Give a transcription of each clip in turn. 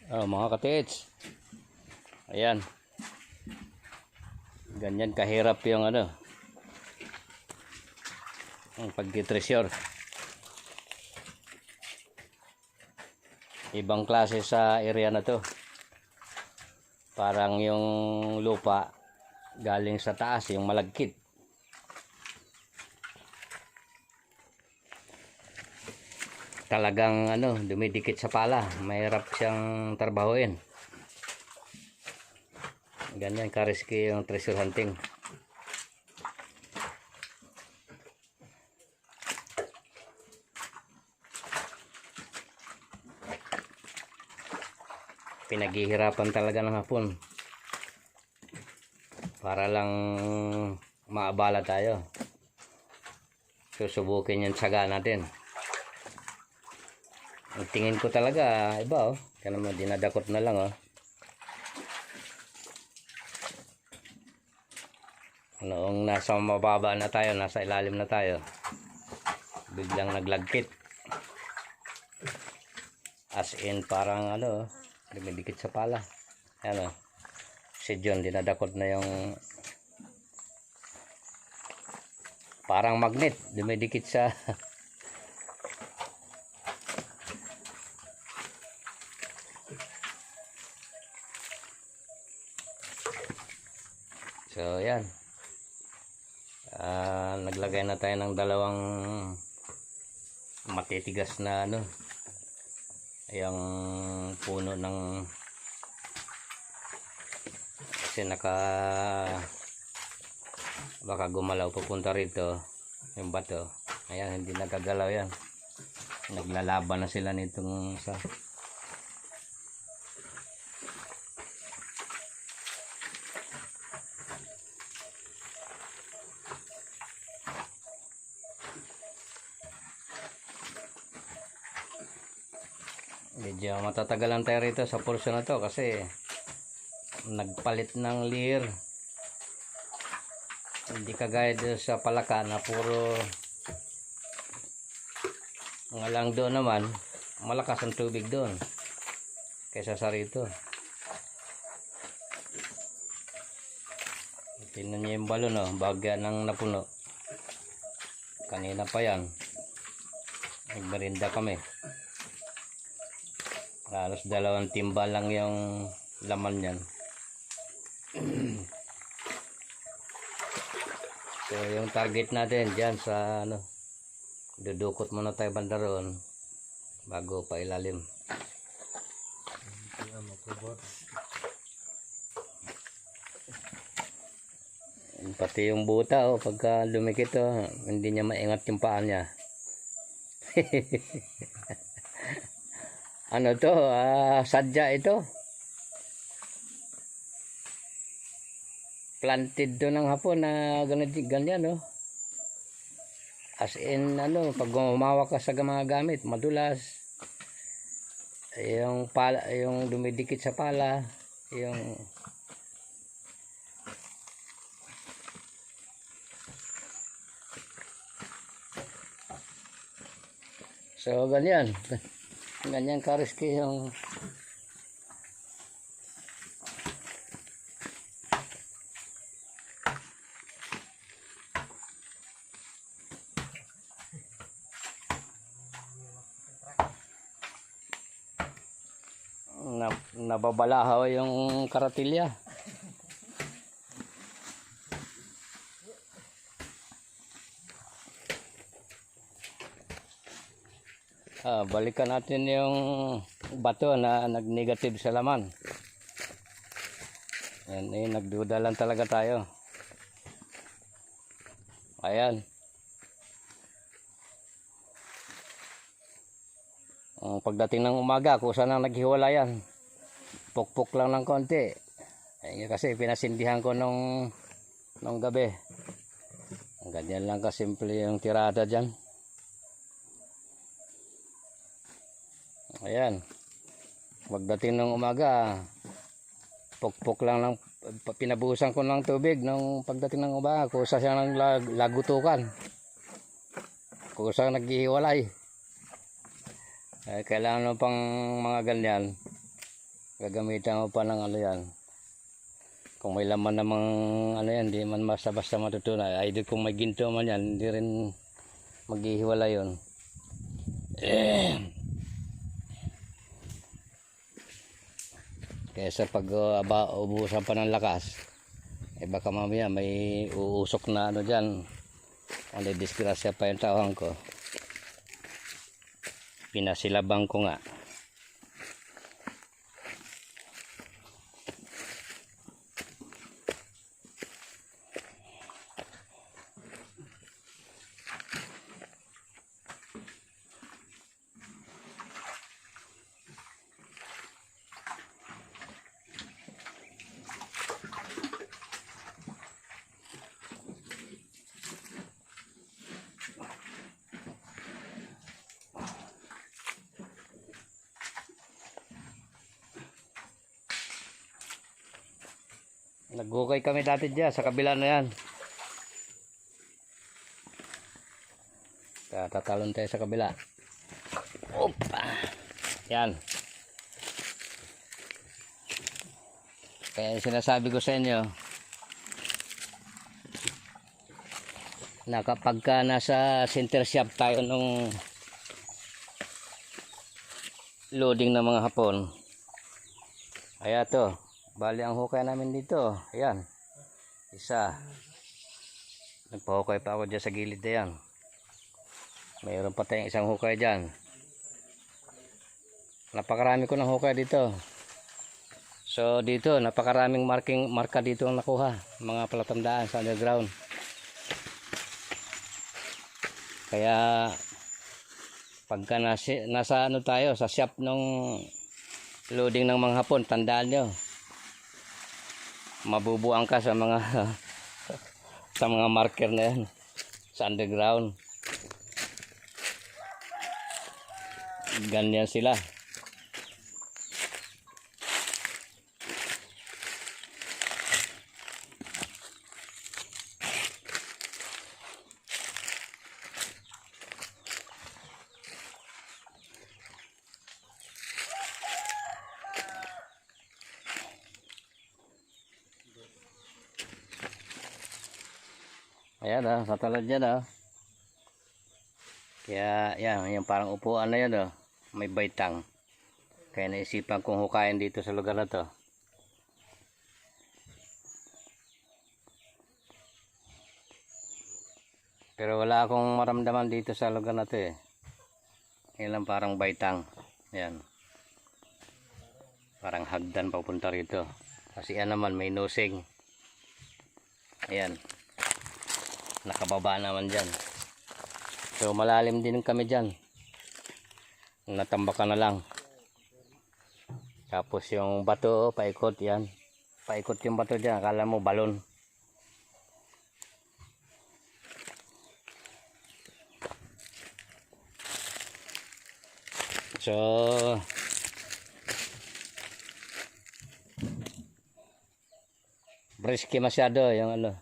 Mga katits, ayan, ganyan kahirap yung ang pagtitreasure. Ibang klase sa area na to, parang yung lupa galing sa taas, yung malagkit. Talagang dumidikit sa pala, mahirap siyang trabahuin. Ganyan ka-risky yung treasure hunting. Pinaghihirapan talaga ng hapon para lang maabala tayo. Susubukin yung tiyaga natin. Ang tingin ko talaga iba kaya naman dinadakot na lang Noong nasa mababa na tayo, nasa ilalim na tayo, biglang naglagkit, as in parang dumidikit sa pala. Si John dinadakot na yung parang magnet, dumidikit sa so yan, naglagay na tayo ng dalawang matitigas na yung puno ng kasi baka gumalaw papunta rito yung bato. Ayan, hindi nagagalaw yan, naglalaban na sila nitong isa. Medyo matatagalan tayo rito sa portion na to kasi nagpalit ng leer. Hindi kagaya sa Palaka na puro nga lang. Doon naman malakas ang tubig doon kaysa sa rito. Tingnan niyo yung balon bagya nang napuno. Kanina pa yan, nagmerinda kami. Halos 2 timba lang yung laman yan. So yung target natin dyan sa dudukot muna tayo banda roon bago pa ilalim. Pati yung buta pagka lumikit hindi niya maingat yung paa niya. Sadya ito. Planted doon ng hapon na ganyan As in pag gumamawak ka sa mga gamit, madulas. Yung pala, yung dumidikit sa pala, yung so ganyan ka-risky yung nababalahaw yung karatilya. Balikan natin yung bato na nag-negative sa laman. Yan, nagduda lang talaga tayo. Ayan. Pagdating ng umaga, kusa na naghiwala yan. Pukpuk lang ng konti. Kasi pinasindihan ko nung gabi. Ganyan lang kasimple yung tirada dyan. Ayan, pagdating ng umaga, pukpuk lang ng pinabuhusan ko ng tubig nung pagdating ng umaga, kusa siyang lagutukan, kusa naghihiwalay. Kailangan pang mga ganyan Gagamitan mo pa ng ano yan. Kung may laman namang ano yan, hindi man basta-basta matutunan. Ay, kung may ginto man yan, hindi rin maghihiwala yun. Kaysa pag ubusan pa ng lakas, eh baka mamaya may uusok na ano dyan. Ano, disgrasya pa yung tawang ko. Pinasilabang ko nga. Naghukay kami dati dyan sa kabila na yan. Tatalon tayo sa kabila. Opa! Yan. Kaya sinasabi ko sa inyo na kapag ka nasa center shop tayo nung loading ng mga hapon, ayan to. Bali ang hukay namin dito. Ayan. Isa. Nagpahukay pa ako dyan sa gilid na yan. Mayroon pa tayong isang hukay dyan. Napakarami ko ng hukay dito. So dito, napakaraming marka dito ang nakuha. Mga palatandaan sa underground. Kaya pagka nasa ano tayo, sa shop nung loading ng mga hapon, tandaan nyo. Mabubuang ka sa mga sa mga marker na yan sa underground. Ganyan sila. Ayan sa talad yan Kaya yan, yung parang upuan na yan may baitang. Kaya naisipan kong hukayin dito sa lugar na to. Pero wala akong maramdaman dito sa lugar na to Yan lang parang baitang. Yan. Parang hagdan papunta rito. Kasi yan naman may nosing. Ayan. Nakababa naman dyan. So malalim din kami dyan. Natambakan na lang. Tapos yung bato paikot yan. Paikot yung bato dyan. Akala mo balon. So risky masyado yung ano.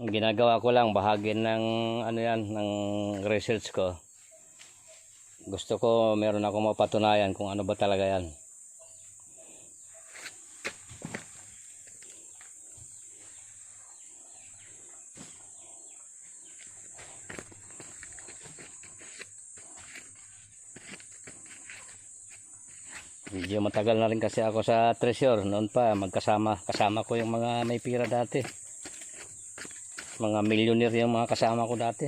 Ginagawa ko lang bahagi ng ano yan, ng research ko. Gusto ko meron akong mapatunayan kung ano ba talaga yan. Medyo matagal na rin kasi ako sa treasure. Noon pa kasama ko yung mga may pira dati. Mga millionaire yung mga kasama ko dati.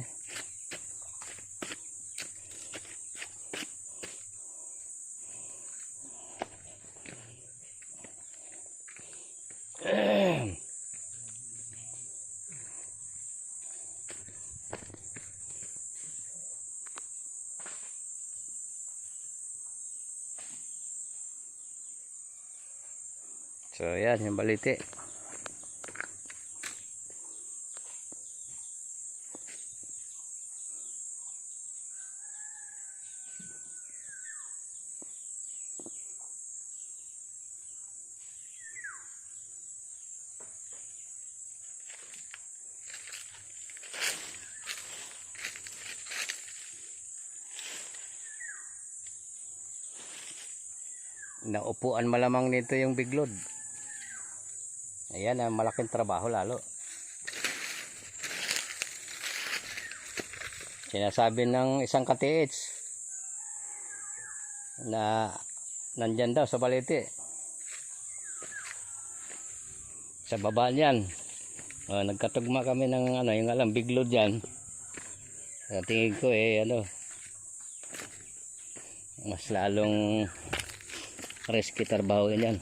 So yan yung balite. Naupuan malamang nito yung biglod. Ayan, malaking trabaho lalo. Sinasabi ng isang ka-TH na nandyan daw sa balete. Sa baba niyan. Nagkatugma kami ng yung alam, biglod yan. Sa tingin ko mas lalong risky trabaho yan.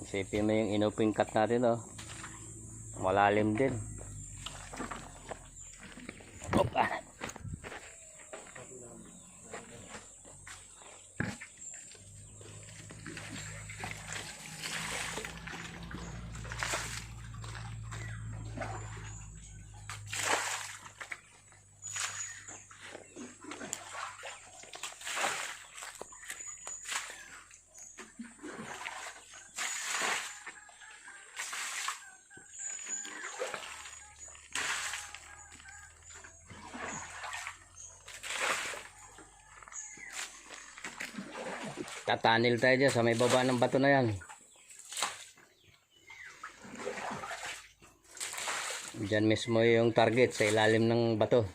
Isipin mo yung inuping cut natin, malalim din. Opa. Tatanil tayo dyan sa may baba ng bato na yan. Diyan mismo yung target sa ilalim ng bato.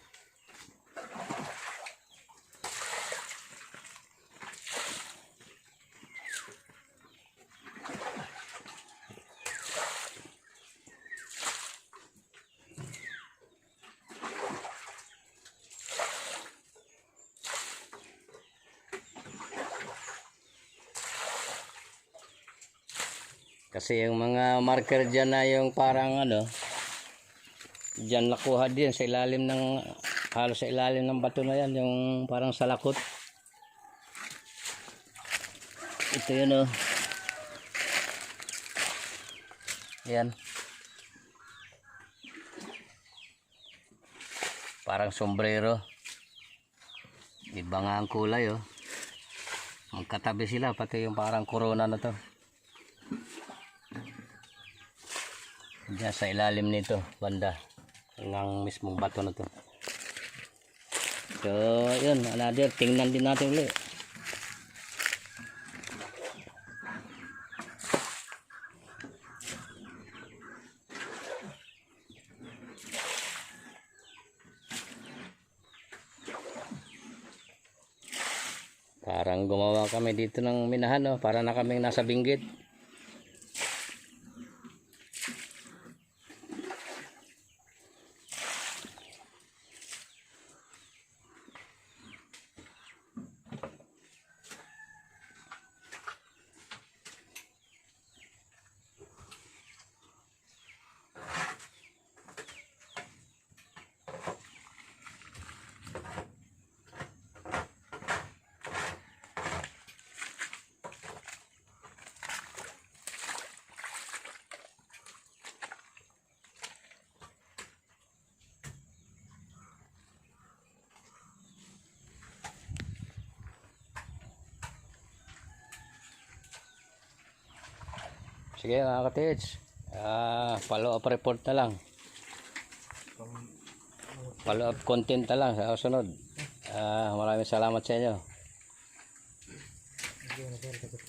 Kasi yung mga marker dyan na yung parang dyan nakuha din sa ilalim ng, halos sa ilalim ng bato na yan, yung parang salakot. Ito yun yan. Parang sombrero. Iba nga ang kulay Magkatabi sila, pati yung parang corona na to. Diyan sa ilalim nito, banda ng mismong bato na to. So, yun, another, tingnan din natin ulit. Parang gumawa kami dito ng minahan, para na kaming nasa Benguet. Sige mga ka-TH, follow up report na lang, follow up content na lang sa sunod. Maraming salamat sa inyo.